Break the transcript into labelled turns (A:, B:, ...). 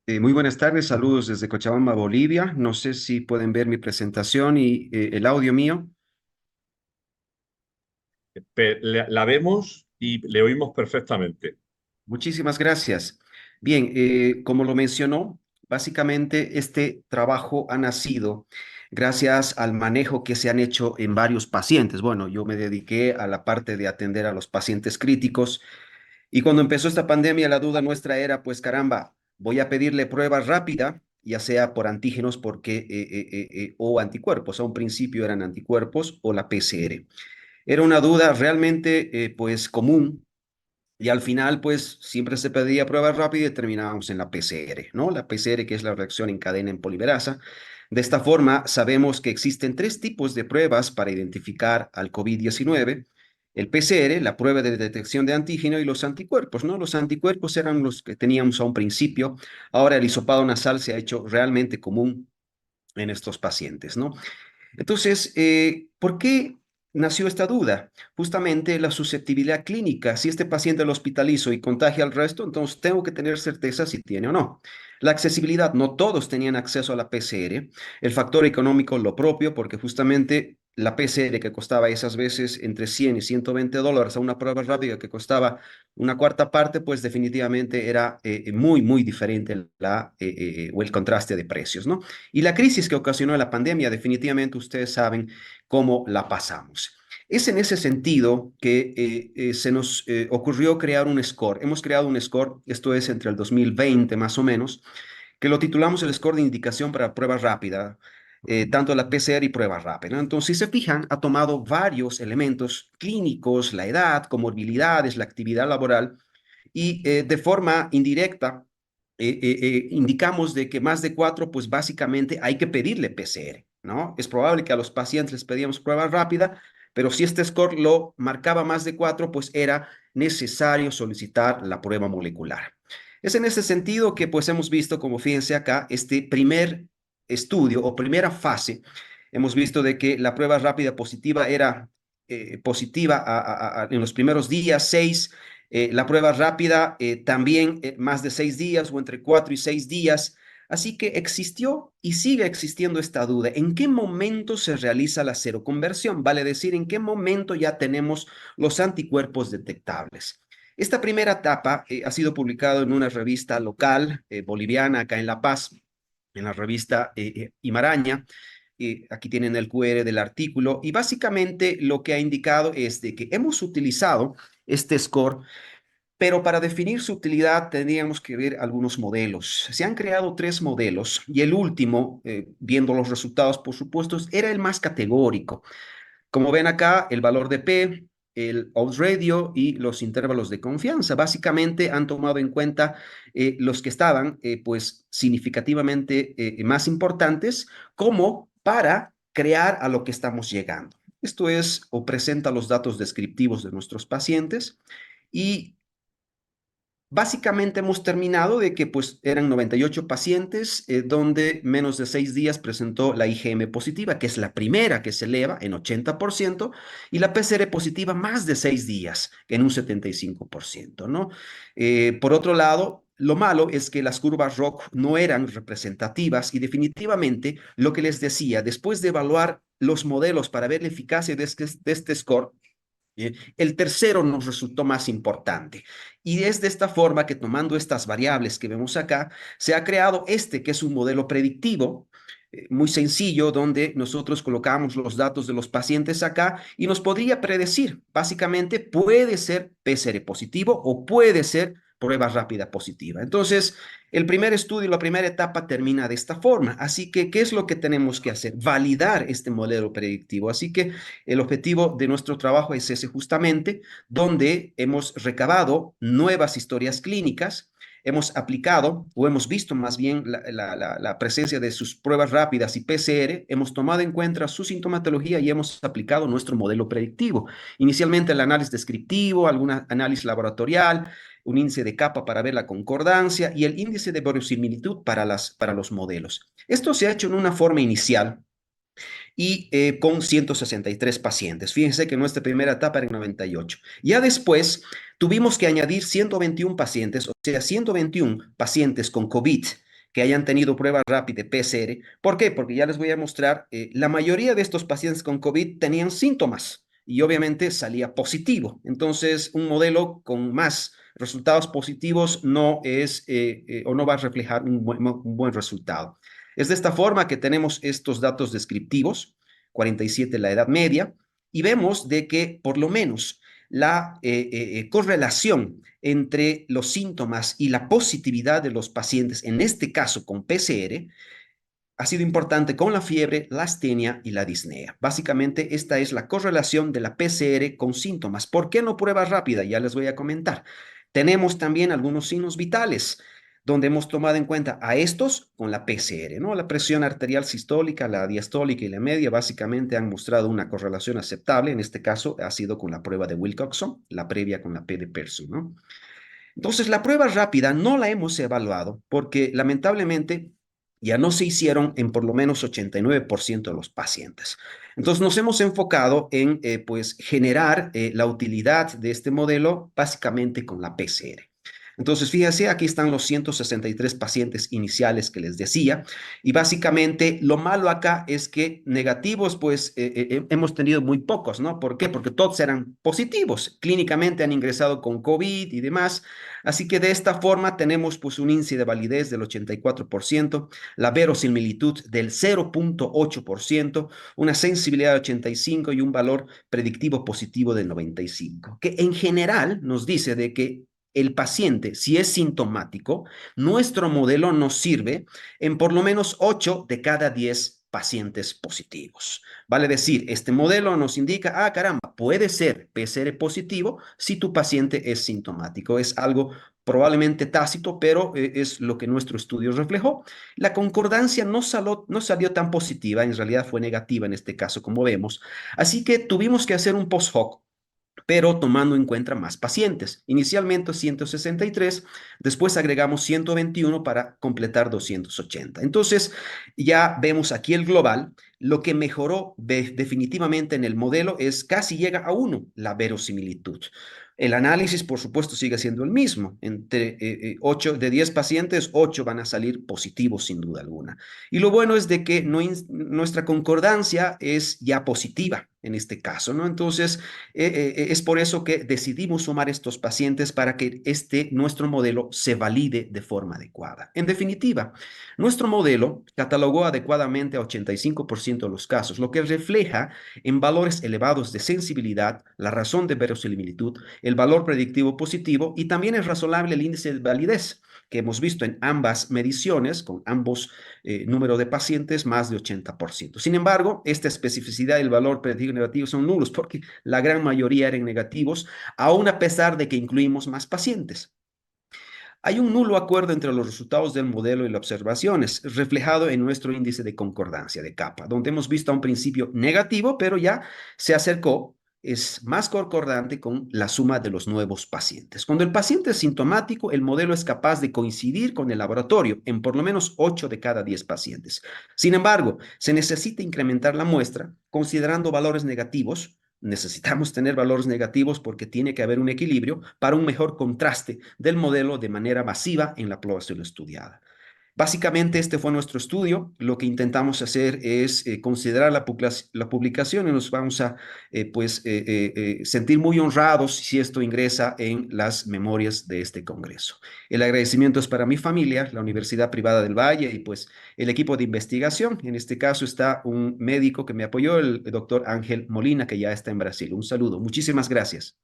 A: Muy buenas tardes, saludos desde Cochabamba, Bolivia. No sé si pueden ver mi presentación y el audio mío.
B: La vemos y le oímos perfectamente.
A: Muchísimas gracias. Bien, como lo mencionó, básicamente este trabajo ha nacido gracias al manejo que se han hecho en varios pacientes. Bueno, yo me dediqué a la parte de atender a los pacientes críticos y cuando empezó esta pandemia, la duda nuestra era, pues caramba, voy a pedirle prueba rápida, ya sea por antígenos o anticuerpos. A un principio eran anticuerpos o la PCR. Era una duda realmente pues común y al final pues siempre se pedía prueba rápida y terminábamos en la PCR, ¿no? La PCR que es la reacción en cadena en polimerasa. De esta forma sabemos que existen tres tipos de pruebas para identificar al COVID-19: el PCR, la prueba de detección de antígeno, y los anticuerpos, ¿no? Los anticuerpos eran los que teníamos a un principio, ahora el hisopado nasal se ha hecho realmente común en estos pacientes, ¿no? Entonces, ¿por qué nació esta duda? Justamente la susceptibilidad clínica. Si este paciente lo hospitalizo y contagia al resto, entonces tengo que tener certeza si tiene o no. La accesibilidad, no todos tenían acceso a la PCR. El factor económico, lo propio, porque justamente la PCR que costaba esas veces entre 100 y $120 a una prueba rápida que costaba una cuarta parte, pues definitivamente era muy diferente o el contraste de precios, ¿no? Y la crisis que ocasionó la pandemia, definitivamente ustedes saben cómo la pasamos. Es en ese sentido que se nos ocurrió crear un score. Hemos creado un score, esto es entre el 2020 más o menos, que lo titulamos el score de indicación para prueba rápida, tanto la PCR y prueba rápida. Entonces, si se fijan, ha tomado varios elementos clínicos, la edad, comorbilidades, la actividad laboral, y de forma indirecta indicamos de que más de cuatro, pues básicamente hay que pedirle PCR, ¿no? Es probable que a los pacientes les pedíamos prueba rápida, pero si este score lo marcaba más de cuatro, pues era necesario solicitar la prueba molecular. Es en ese sentido que pues hemos visto, como fíjense acá, este primer estudio o primera fase, hemos visto de que la prueba rápida positiva era positiva en los primeros días, 6. La prueba rápida también más de 6 días o entre 4 y 6 días. Así que existió y sigue existiendo esta duda. ¿En qué momento se realiza la seroconversión? Vale decir, ¿en qué momento ya tenemos los anticuerpos detectables? Esta primera etapa ha sido publicado en una revista local boliviana acá en La Paz, en la revista Imaraña. Aquí tienen el QR del artículo y básicamente lo que ha indicado es de que hemos utilizado este score, pero para definir su utilidad tendríamos que ver algunos modelos. Se han creado tres modelos y el último, viendo los resultados, por supuesto, era el más categórico. Como ven acá, el valor de P, el odds radio y los intervalos de confianza. Básicamente han tomado en cuenta los que estaban pues significativamente más importantes como para crear a lo que estamos llegando. Esto es o presenta los datos descriptivos de nuestros pacientes y básicamente hemos terminado de que pues eran 98 pacientes donde menos de 6 días presentó la IgM positiva, que es la primera que se eleva en 80%, y la PCR positiva más de 6 días, en un 75%, ¿no? Por otro lado, lo malo es que las curvas ROC no eran representativas y definitivamente lo que les decía, después de evaluar los modelos para ver la eficacia de este score, el tercero nos resultó más importante. Y es de esta forma que tomando estas variables que vemos acá, se ha creado este que es un modelo predictivo muy sencillo donde nosotros colocamos los datos de los pacientes acá y nos podría predecir, básicamente puede ser PCR positivo o puede ser prueba rápida positiva. Entonces, el primer estudio, la primera etapa termina de esta forma. Así que, ¿qué es lo que tenemos que hacer? Validar este modelo predictivo. Así que el objetivo de nuestro trabajo es ese justamente, donde hemos recabado nuevas historias clínicas, hemos aplicado o hemos visto más bien la presencia de sus pruebas rápidas y PCR, hemos tomado en cuenta su sintomatología y hemos aplicado nuestro modelo predictivo. Inicialmente el análisis descriptivo, algún análisis laboratorial, un índice de capa para ver la concordancia y el índice de verosimilitud para los modelos. Esto se ha hecho en una forma inicial y con 163 pacientes. Fíjense que nuestra primera etapa era en 98. Ya después tuvimos que añadir 121 pacientes, o sea, 121 pacientes con COVID que hayan tenido prueba rápida PCR. ¿Por qué? Porque ya les voy a mostrar, la mayoría de estos pacientes con COVID tenían síntomas y obviamente salía positivo. Entonces, un modelo con más resultados positivos no es o no va a reflejar un buen resultado. Es de esta forma que tenemos estos datos descriptivos, 47 la edad media, y vemos de que por lo menos la correlación entre los síntomas y la positividad de los pacientes, en este caso con PCR, ha sido importante con la fiebre, la astenia y la disnea. Básicamente, esta es la correlación de la PCR con síntomas. ¿Por qué no prueba rápida? Ya les voy a comentar. Tenemos también algunos signos vitales, donde hemos tomado en cuenta a estos con la PCR, ¿no? La presión arterial sistólica, la diastólica y la media básicamente han mostrado una correlación aceptable. En este caso ha sido con la prueba de Wilcoxon, la previa con la P de Pearson, ¿no? Entonces, la prueba rápida no la hemos evaluado porque lamentablemente ya no se hicieron en por lo menos 89% de los pacientes. Entonces, nos hemos enfocado en pues, generar la utilidad de este modelo básicamente con la PCR. Entonces, fíjense, aquí están los 163 pacientes iniciales que les decía, y básicamente lo malo acá es que negativos, pues hemos tenido muy pocos, ¿no? ¿Por qué? Porque todos eran positivos, clínicamente han ingresado con COVID y demás, así que de esta forma tenemos pues un índice de validez del 84%, la verosimilitud del 0.8%, una sensibilidad de 85 y un valor predictivo positivo del 95, que en general nos dice de que el paciente, si es sintomático, nuestro modelo nos sirve en por lo menos 8 de cada 10 pacientes positivos. Vale decir, este modelo nos indica, ah, caramba, puede ser PCR positivo si tu paciente es sintomático. Es algo probablemente tácito, pero es lo que nuestro estudio reflejó. La concordancia no salió tan positiva, en realidad fue negativa en este caso, como vemos. Así que tuvimos que hacer un post hoc, pero tomando en cuenta más pacientes. Inicialmente 163, después agregamos 121 para completar 280. Entonces, ya vemos aquí el global. Lo que mejoró definitivamente en el modelo es casi llega a 1, la verosimilitud. El análisis, por supuesto, sigue siendo el mismo. Entre 8 de 10 pacientes, 8 van a salir positivos sin duda alguna. Y lo bueno es de que nuestra concordancia es ya positiva en este caso, ¿no? Entonces, es por eso que decidimos sumar estos pacientes para que nuestro modelo se valide de forma adecuada. En definitiva, nuestro modelo catalogó adecuadamente a 85% de los casos, lo que refleja en valores elevados de sensibilidad, la razón de verosimilitud, el valor predictivo positivo y también es razonable el índice de validez que hemos visto en ambas mediciones, con ambos números de pacientes, más de 80%. Sin embargo, esta especificidad y el valor predictivo negativo son nulos porque la gran mayoría eran negativos, aún a pesar de que incluimos más pacientes. Hay un nulo acuerdo entre los resultados del modelo y las observaciones, reflejado en nuestro índice de concordancia de capa, donde hemos visto a un principio negativo, pero ya se acercó, es más concordante con la suma de los nuevos pacientes. Cuando el paciente es sintomático, el modelo es capaz de coincidir con el laboratorio en por lo menos 8 de cada 10 pacientes. Sin embargo, se necesita incrementar la muestra considerando valores negativos. Necesitamos tener valores negativos porque tiene que haber un equilibrio para un mejor contraste del modelo de manera masiva en la población estudiada. Básicamente, este fue nuestro estudio. Lo que intentamos hacer es considerar la publicación y nos vamos a sentir muy honrados si esto ingresa en las memorias de este congreso. El agradecimiento es para mi familia, la Universidad Privada del Valle y pues el equipo de investigación. En este caso está un médico que me apoyó, el doctor Ángel Molina, que ya está en Brasil. Un saludo. Muchísimas gracias.